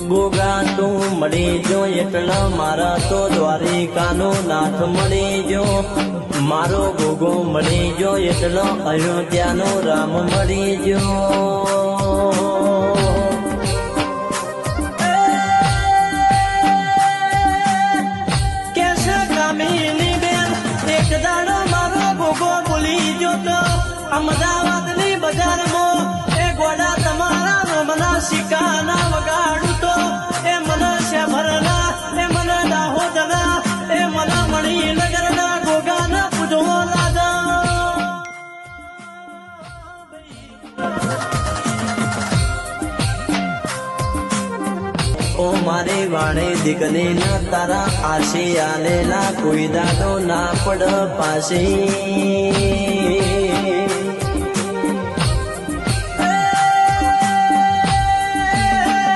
ગોગા તું મળી જો એટલે મારા તો દ્વારિકાનો નાથ મળી જો મારો ગોગો મળી જો એટલે અયોધ્યાનો રામ મળી જો અમદાવાદની બજારમાં એ ગોડા તમારા રોમના શિકાના વગાડું તો એ મને શેભરના એ મને દાહોદના એ મને મણિનગરના ગોગાના પૂજવો લાગા ઓ મારી વાણી દીકરી ના તારા આશી આલેલા કોઈ દાડો ના પડ પાસી